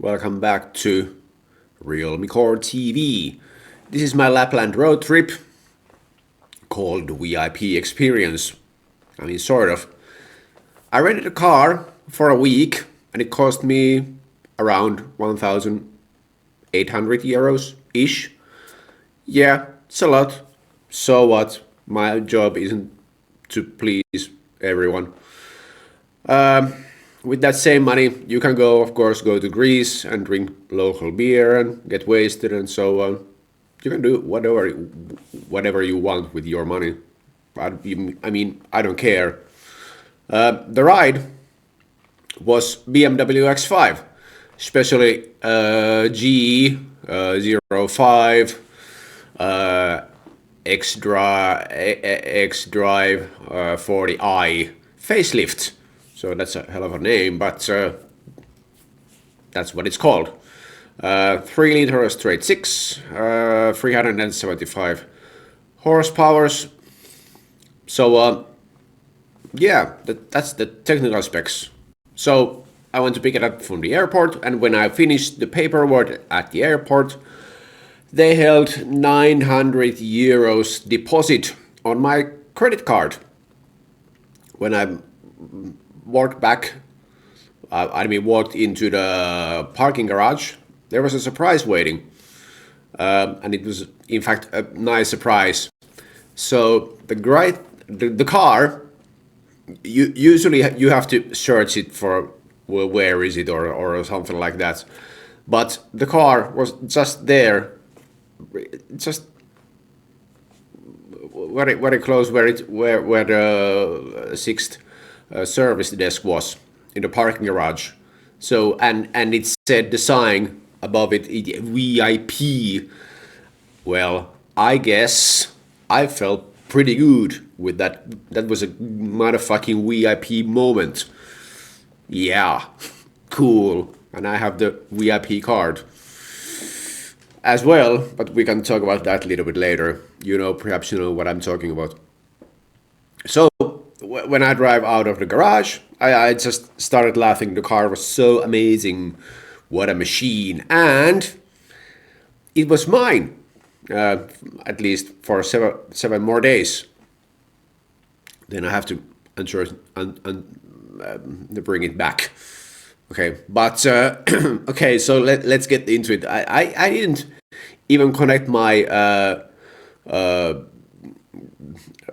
welcome back to RealMikcore TV. This is my Lapland road trip called VIP Experience. I mean, sort of. I rented a car for a week and it cost me around 1,800 euros-ish. Yeah, it's a lot. So what? My job isn't to please everyone. With that same money, you can go, of course, go to Greece and drink local beer and get wasted and so on. You can do whatever you want with your money. I mean, I don't care. The ride was BMW X5, especially GE 05, X-Drive 40i facelift. So that's a hell of a name, but that's what it's called. 3-liter straight 6, 375 horsepower. So yeah, that's the technical specs. So I went to pick it up from the airport, and when I finished the paperwork at the airport, they held 900 euros deposit on my credit card. When I walked into the parking garage, there was a surprise waiting. And it was, in fact, a nice surprise. So the car, usually you have to search it for where is it or something like that. But the car was just there, just very close where the sixth service desk was in the parking garage. So and it said the sign above it VIP. Well, I guess I felt pretty good with that. That was a motherfucking VIP moment. Yeah, cool. And I have the VIP card as well, but we can talk about that a little bit later. Perhaps you know what I'm talking about. So when I drive out of the garage, I just started laughing. The car was so amazing. What a machine. And it was mine, at least for seven more days. Then I have to bring it back. Okay, but okay, so let's get into it. I didn't even connect my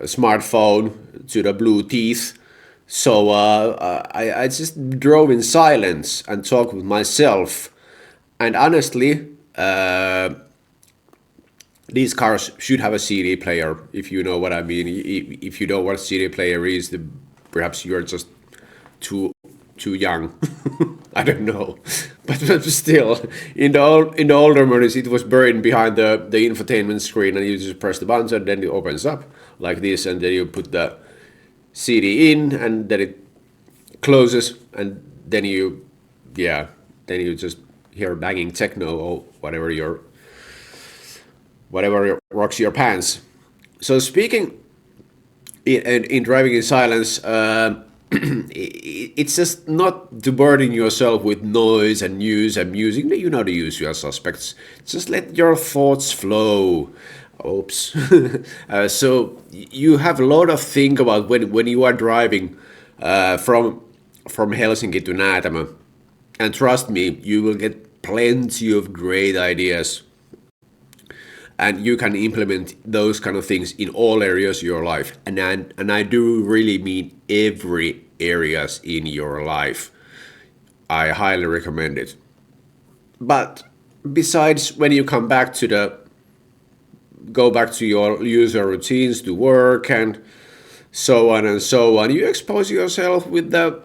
smartphone to the Bluetooth, so I just drove in silence and talked with myself. And honestly, these cars should have a CD player, if you know what I mean. If you know what a CD player is, perhaps you're just too young. I don't know, but still, in the older models, it was buried behind the infotainment screen, and you just press the button, and then it opens up like this, and then you put the CD in, and then it closes, and then you just hear banging techno or whatever rocks your pants. So speaking in driving in silence. It's just not to burden yourself with noise and news and music. You know the usual suspects. Just let your thoughts flow. Oops. So you have a lot of think about when you are driving from Helsinki to Näätämö. And trust me, you will get plenty of great ideas. And you can implement those kind of things in all areas of your life. And I do really mean every areas in your life. I highly recommend it. But besides, when you go back to your usual routines, to work and so on, you expose yourself with the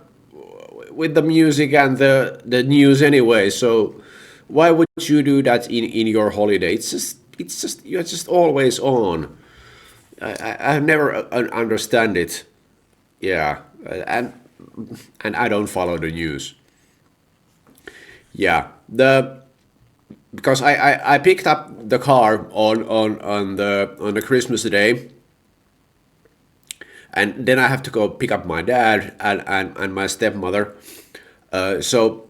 music and the news anyway. So why would you do that in your holiday? It's just you're just always on. I never understand it. Yeah, and I don't follow the news. Yeah, because I picked up the car on the Christmas day, and then I have to go pick up my dad and my stepmother. So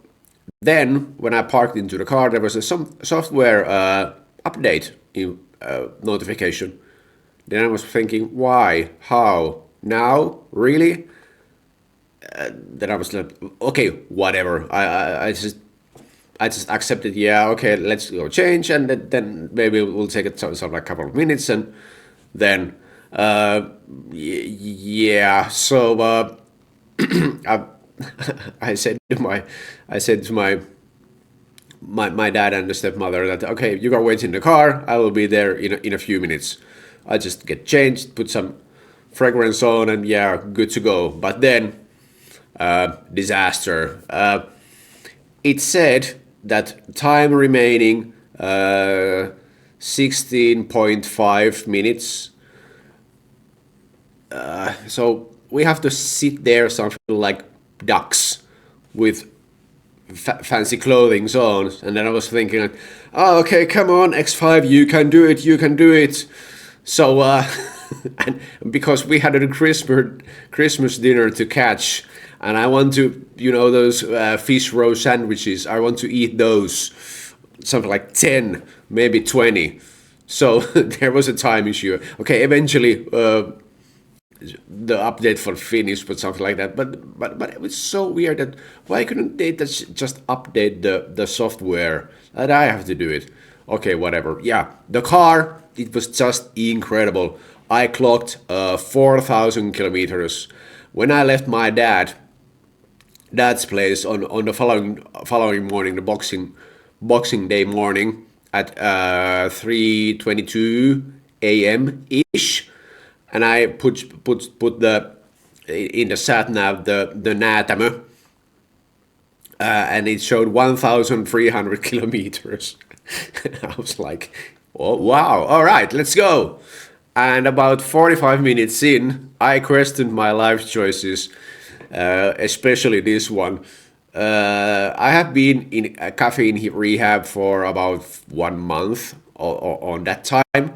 then when I parked into the car, there was some software update notification. Then I was thinking, why, how, now, really? Then I was like, okay, whatever. I just accepted. Yeah, okay, let's go change, and then maybe we'll take it sort of like a couple of minutes, and then yeah. So I, I said to my dad and the stepmother that okay, you go wait in the car. I will be there in a few minutes. I just get changed, put some fragrance on, and yeah, good to go. But then disaster. It said that time remaining 16.5 minutes. So we have to sit there something like ducks with fancy clothing on. And then I was thinking, like, oh, okay, come on, X5, you can do it, you can do it. So, and because we had a Christmas dinner to catch, and I want to, those fish roe sandwiches, I want to eat those, something like 10, maybe 20. So there was a time issue. Okay, eventually the update for Finnish, but something like that. But it was so weird that why couldn't they just update the software that I have to do it? Okay, whatever. Yeah, the car, it was just incredible. I clocked 4,000 kilometers. When I left my dad's place on the following morning, the Boxing Day morning at 3:22 a.m. ish, and I put the in the sat nav the Näätämö, and it showed 1,300 kilometers. I was like, oh wow, all right, let's go. And about 45 minutes in, I questioned my life choices, especially this one. I have been in a caffeine rehab for about 1 month on that time,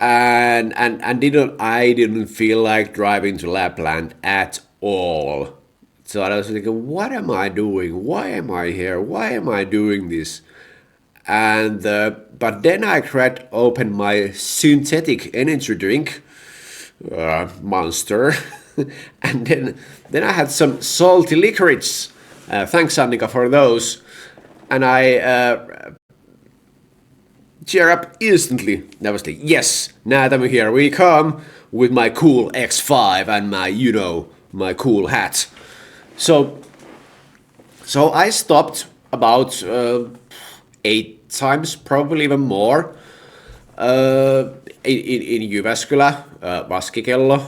and I didn't feel like driving to Lapland at all. So I was thinking, what am I doing? Why am I here? Why am I doing this? And but then I cracked open my synthetic energy drink, Monster, and then I had some salty licorice. Thanks, Annika, for those. And I cheer up instantly. And I was like, yes, Näätämö, here we come with my cool X5 and my cool hat. So I stopped about 8 times, probably even more, in Jyväskylä, Vaskikello,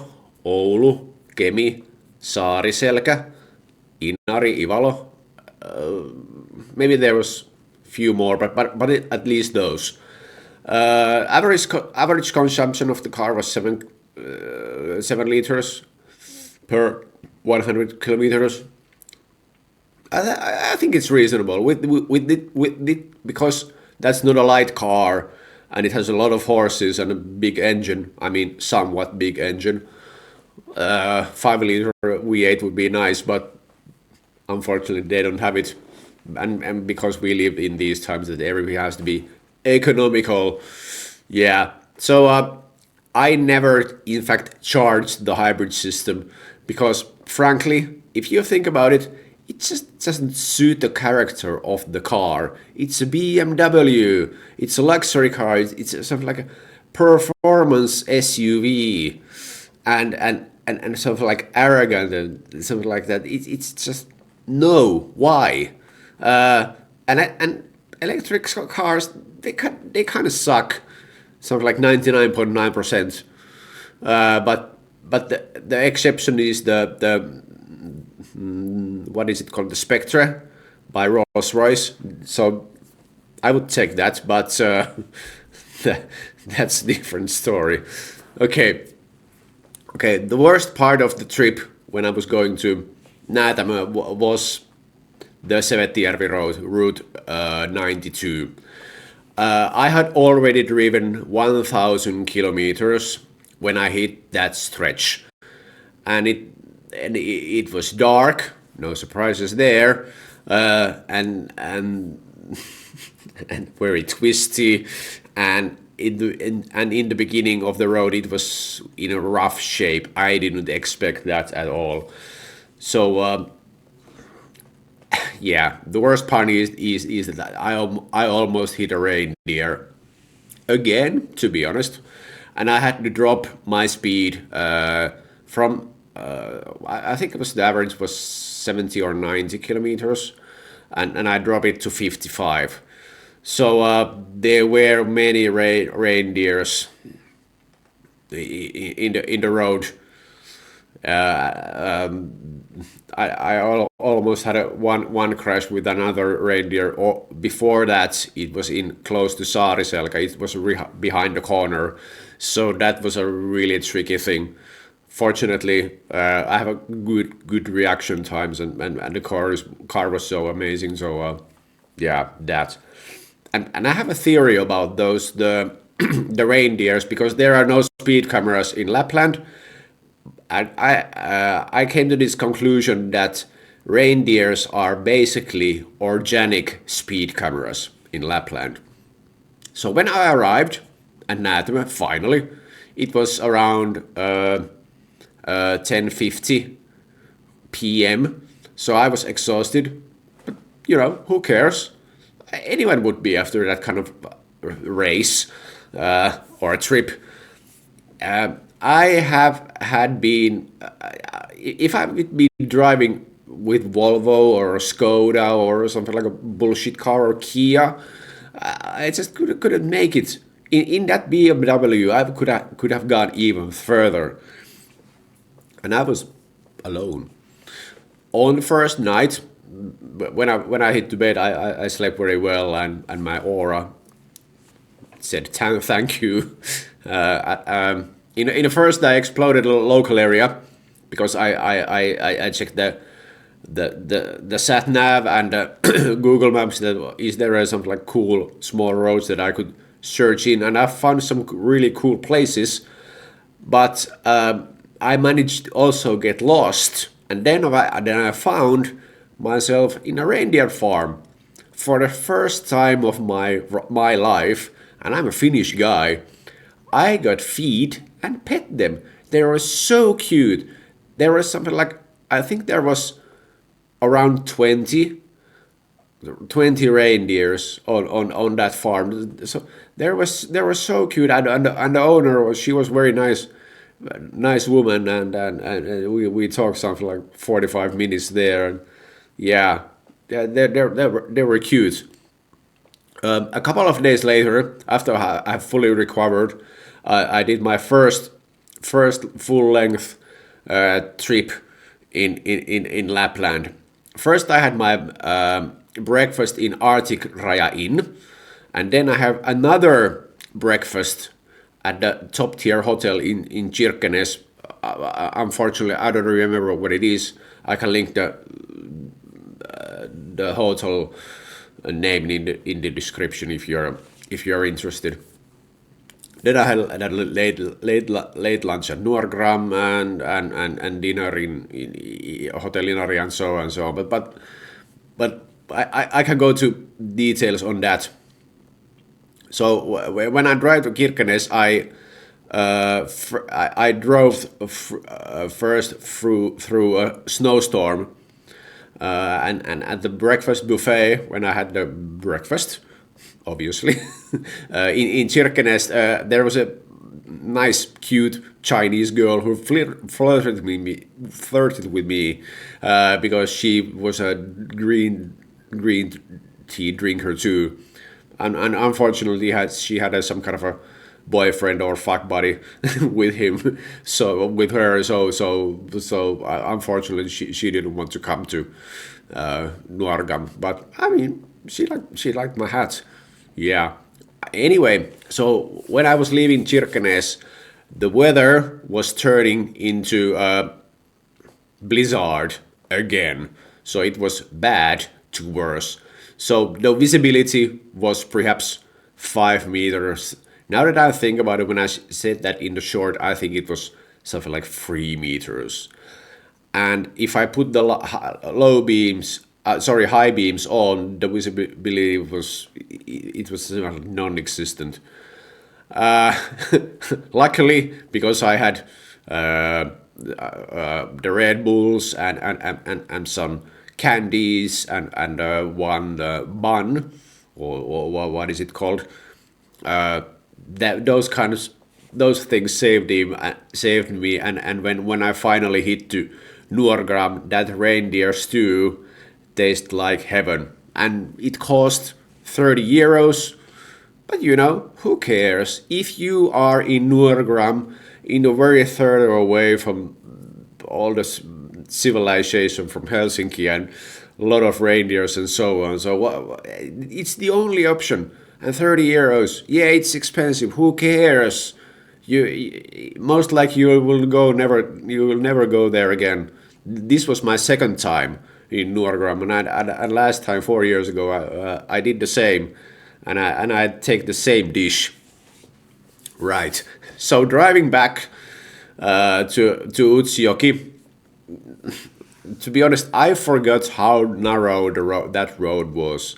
Oulu, Kemi, Saariselkä, Inari, Ivalo. Maybe there was few more, but at least those. Average consumption of the car was 7 liters per 100 kilometers. I think it's reasonable with because that's not a light car and it has a lot of horses and a big engine. I mean, somewhat big engine. 5-liter V8 would be nice, but unfortunately they don't have it. And because we live in these times that everything has to be economical. Yeah. So I never, in fact, charged the hybrid system because, frankly, if you think about it, it just doesn't suit the character of the car. It's a BMW. It's a luxury car. It's something like a performance SUV, and something like arrogant and something like that. It's just no. Why? And electric cars they kind of suck. Something like 99.9%. But the exception is the what is it called, the Spectre by Rolls-Royce. So I would take that, but that's a different story. Okay, the worst part of the trip when I was going to Näätämö was the Sevettijärvi Road, Route 92. I had already driven 1,000 kilometers when I hit that stretch, and it was dark. No surprises there. and and very twisty, and in the beginning of the road it was in a rough shape. I didn't expect that at all. So yeah, the worst part is that I almost hit a reindeer again, to be honest, and I had to drop my speed from I think it was the average was 70 or 90 kilometers, and I dropped it to 55. So there were many reindeers in the road. I almost had one crash with another reindeer. Or before that, it was in close to Saariselkä. It was behind the corner, so that was a really tricky thing. Fortunately, I have a good reaction times, and the car was so amazing. So yeah, that. And I have a theory about those the reindeers, because there are no speed cameras in Lapland. And I came to this conclusion that reindeers are basically organic speed cameras in Lapland. So when I arrived at Näätämö, finally, it was around 10:50 p.m. So I was exhausted, but who cares? Anyone would be after that kind of race or a trip. I have had been, if I would be driving with Volvo or a Skoda or something like a bullshit car or Kia, I just couldn't make it. In that BMW, I could have gone even further. And I was alone. On the first night, when I hit to bed, I slept very well, and my aura said thank you. In the first, I explored a local area because I checked the sat nav and Google Maps. That is there some like cool small roads that I could search in, and I found some really cool places. But I managed to also get lost, and then I found myself in a reindeer farm for the first time of my life, and I'm a Finnish guy. I got feed and pet them. They were so cute. There was something like, I think there was around 20 reindeers on that farm. So they were so cute, and the owner she was very nice woman, and we talked something like 45 minutes there, and yeah, they were cute. A couple of days later, after I fully recovered, I did my first full length trip in Lapland. First, I had my breakfast in Arctic Raja Inn, and then I have another breakfast at the top tier hotel in Kirkenes. Unfortunately, I don't remember what it is. I can link the hotel name in the description if you're interested. Then I had a late lunch at Nuorgam and dinner in Hotel Inari and so on. But I can go to details on that. So when I drive to Kirkenes, I drove first through a snowstorm, and at the breakfast buffet when I had the breakfast, obviously, in Kirkenes, there was a nice, cute Chinese girl who flirted with me because she was a green tea drinker too, and unfortunately she had some kind of a boyfriend or fuck buddy with him, so unfortunately she didn't want to come to Nuorgam, but I mean she liked my hat. Yeah. Anyway, so when I was leaving Kirkenes, the weather was turning into a blizzard again. So it was bad to worse. So the visibility was perhaps 5 meters. Now that I think about it, when I said that in the short, I think it was something like 3 meters. And if I put the low beams sorry, high beams on, the visibility was non-existent. Luckily, because I had the Red Bulls and some candies and one bun, or what is it called? That those things saved me, and when I finally hit to Nuorgam, that reindeer stew tastes like heaven, and it cost 30 euros. But you know, who cares? If you are in Nuorgam, in a very further away from all the civilization from Helsinki and a lot of reindeers and so on. So it's the only option. And 30 euros, yeah, it's expensive. Who cares? You most likely you will never go there again. This was my second time in Nuorgam, and last time 4 years ago I did the same, and I take the same dish. Right. So driving back to Utsjoki, to be honest, I forgot how narrow that road was.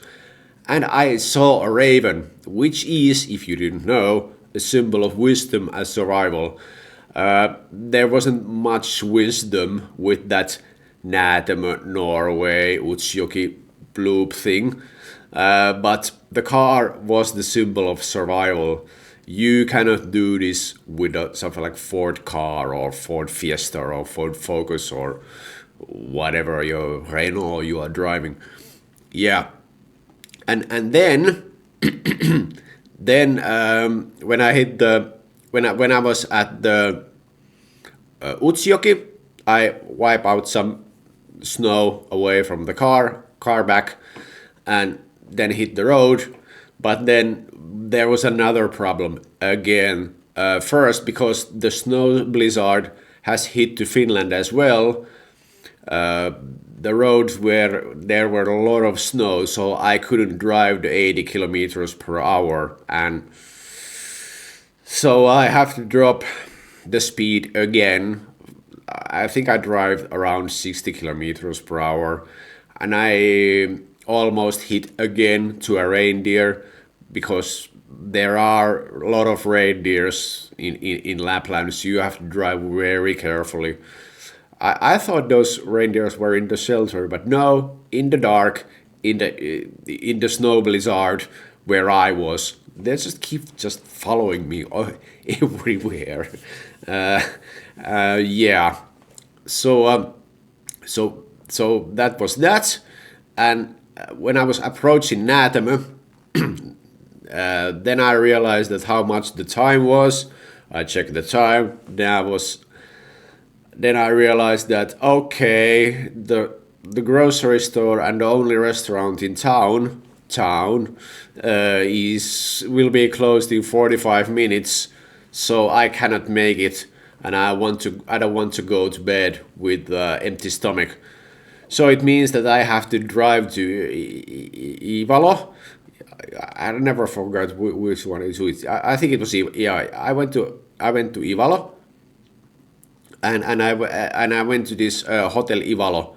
And I saw a raven, which is, if you didn't know, a symbol of wisdom and survival. There wasn't much wisdom with that Näätämö, Norway, Utsjoki bloop thing. But the car was the symbol of survival. You cannot do this with something like Ford car or Ford Fiesta or Ford Focus or whatever your Renault you are driving. Yeah, and then when I hit when I was at the Utsjoki, I wipe out some snow away from the car back, and then hit the road. But then there was another problem again. First, because the snow blizzard has hit to Finland as well. The roads where there were a lot of snow, so I couldn't drive the 80 kilometers per hour, and so I have to drop the speed again. I think I drive around 60 kilometers per hour, and I almost hit again to a reindeer, because there are a lot of reindeers in Lapland, so you have to drive very carefully. I thought those reindeers were in the shelter, but no, in the dark, in the snow blizzard where I was, they just keep following me everywhere. Yeah, so that was that, and when I was approaching Näätämö, then I realized that how much the time was. I checked the time. Then I realized that okay, the grocery store and the only restaurant in town will be closed in 45 minutes, so I cannot make it, and I don't want to go to bed with empty stomach. So it means that I have to drive to Ivalo. I never forgot which one is which. I think it was I went to Ivalo, and I went to this hotel Ivalo.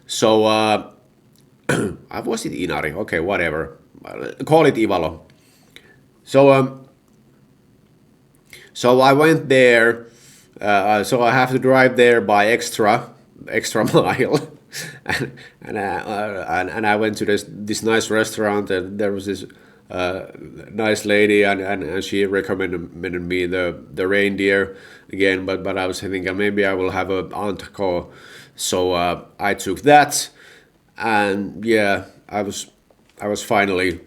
So was it Inari? Okay, whatever. Call it Ivalo. So so I went there. So I have to drive there by extra mile. and I went to this nice restaurant, and there was this nice lady, and she recommended me the reindeer again, but I was thinking maybe I will have a entrecote, so I took that, and yeah, I was finally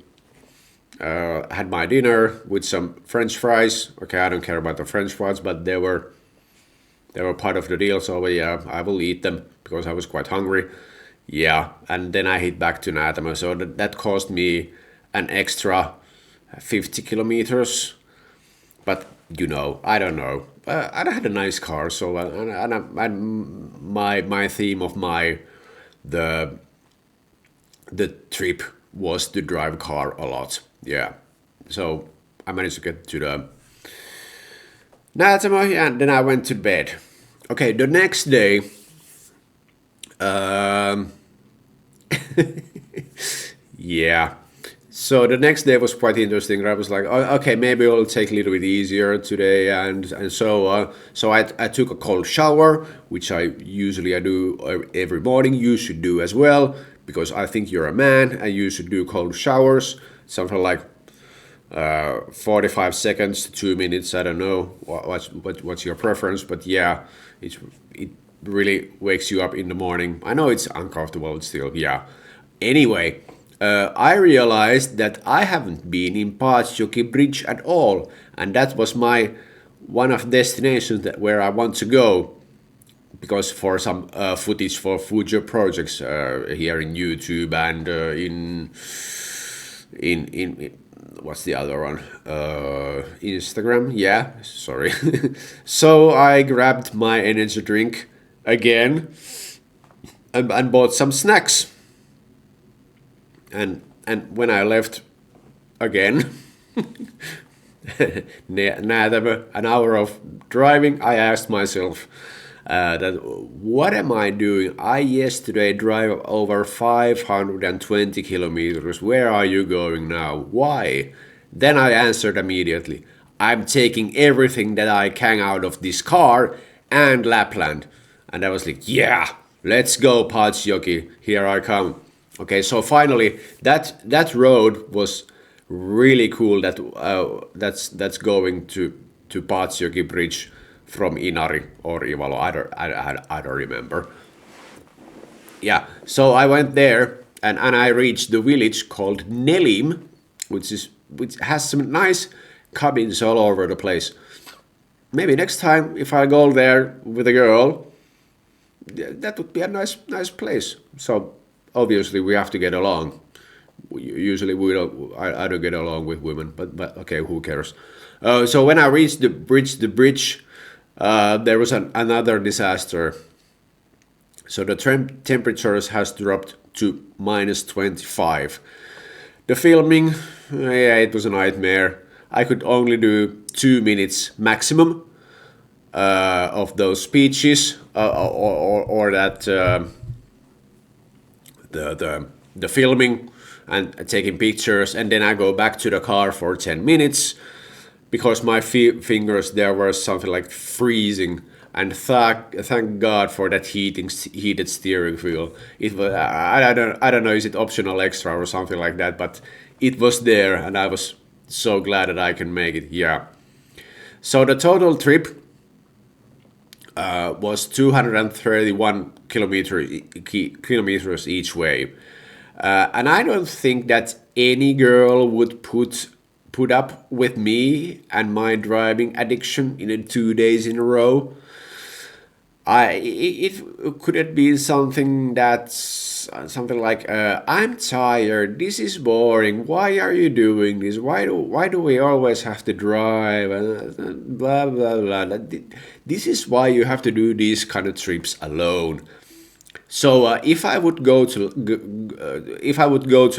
had my dinner with some French fries. Okay, I don't care about the French fries, but they were part of the deal, so yeah, I will eat them because I was quite hungry. Yeah, and then I hit back to Näätämö, so that cost me an extra 50 kilometers. But you know, I don't know. I had a nice car, so and my theme of the trip was to drive car a lot. Yeah, so I managed to get to the Näätämö, and then I went to bed. Okay, the next day, Yeah. So the next day was quite interesting. I was like, "Oh, okay, maybe I'll take a little bit easier today, and so I took a cold shower, which I do every morning. You should do as well because I think you're a man and you should do cold showers. Something like 45 seconds to 2 minutes. I don't know what's your preference, but yeah, it really wakes you up in the morning. I know it's uncomfortable, but still, yeah. Anyway, I realized that I haven't been in Paatsjoki Brige at all, and that was my one of destinations where I want to go because for some footage for future projects here in YouTube and in what's the other one? Instagram. Yeah, sorry. So I grabbed my energy drink again and bought some snacks. And when I left again, Näätämö, an hour of driving, I asked myself that what am I doing? I yesterday drive over 520 kilometers. Where are you going now? Why? Then I answered immediately. I'm taking everything that I can out of this car and Lapland. And I was like, yeah, let's go Paatsjoki. Here I come. Okay, so finally, that road was really cool. That's going to Paatsjoki Bridge from Inari or Ivalo. I don't remember. Yeah, so I went there and I reached the village called Nelim, which has some nice cabins all over the place. Maybe next time if I go there with a girl, that would be a nice place. So obviously we have to get along. Usually we don't. I don't get along with women, but okay, who cares? So when I reached the bridge, there was another disaster. So the temperatures has dropped to -25. The filming, yeah, it was a nightmare. I could only do 2 minutes maximum of those speeches, or that the filming and taking pictures, and then I go back to the car for 10 minutes because my fingers there were something like freezing. And thank God for that heated steering wheel. It was I don't know, is it optional extra or something like that, but it was there, and I was so glad that I can make it. Yeah. So the total trip was 231 kilometers each way, and I don't think that any girl would put up with me and my driving addiction in 2 days in a row. Could it be something that's something like I'm tired. This is boring. Why are you doing this? Why do we always have to drive? Blah blah blah. This is why you have to do these kind of trips alone. So if I would go to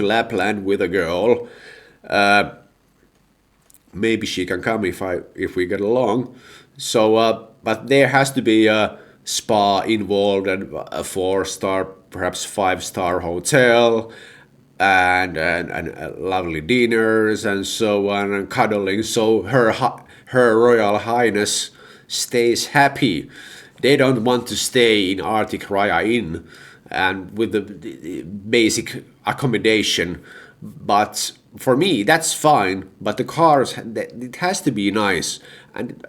Lapland with a girl, maybe she can come if we get along. So but there has to be a spa involved and a 4-star, perhaps 5-star hotel, and lovely dinners and so on, and cuddling, so her Royal Highness stays happy. They don't want to stay in Arctic Raya Inn and with the basic accommodation, but for me that's fine. But the cars, it has to be nice, and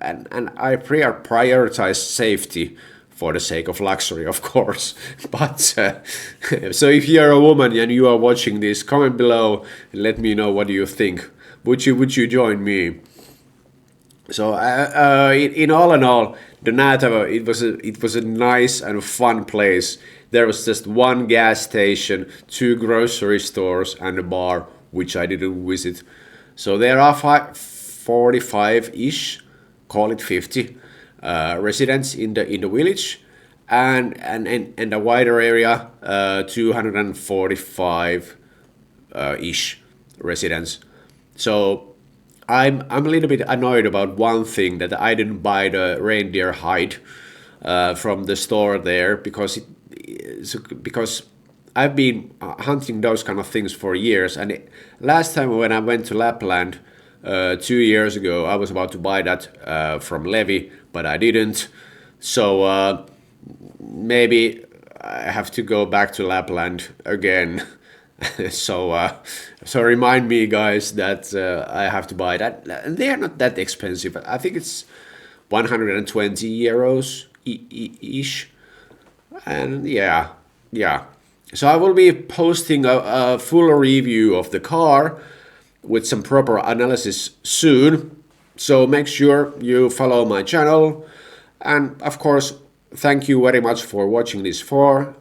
I prioritize safety for the sake of luxury, of course. But so if you're a woman and you are watching this, comment below and let me know what do you think. Would you join me? So in all, the Näätämö, it was a nice and fun place. There was just one gas station, 2 grocery stores, and a bar, which I didn't visit. So there are 45-ish, call it 50, residents in the village, and a wider area, 245 ish residents. So I'm a little bit annoyed about one thing, that I didn't buy the reindeer hide from the store there because I've been hunting those kind of things for years. And last time when I went to Lapland 2 years ago, I was about to buy that from Levi, but I didn't. So maybe I have to go back to Lapland again. So remind me, guys, that I have to buy that. They are not that expensive. I think it's 120 euros ish. And yeah. So I will be posting a full review of the car with some proper analysis soon. So make sure you follow my channel. And of course, thank you very much for watching this far.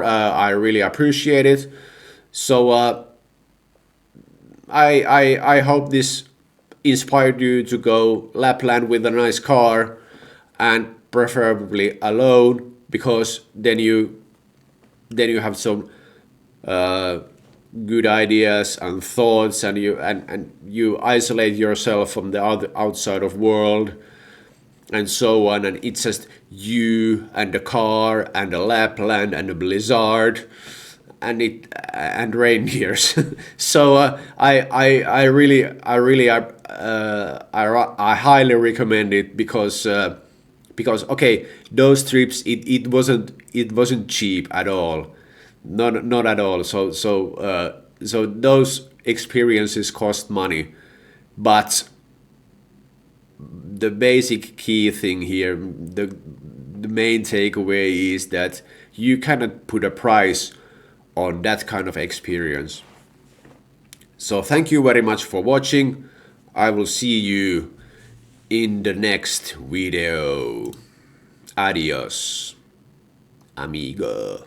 I really appreciate it. So I hope this inspired you to go Lapland with a nice car, and preferably alone, because then you have some good ideas and thoughts, and you isolate yourself from the outside of world and so on, and it's just you and the car and the Lapland and the blizzard and reindeers. So I really I highly recommend it, because okay, those trips it wasn't cheap at all, not at all. So those experiences cost money, but the basic key thing here, the main takeaway is that you cannot put a price on that kind of experience. So thank you very much for watching. I will see you in the next video. Adios, amigo.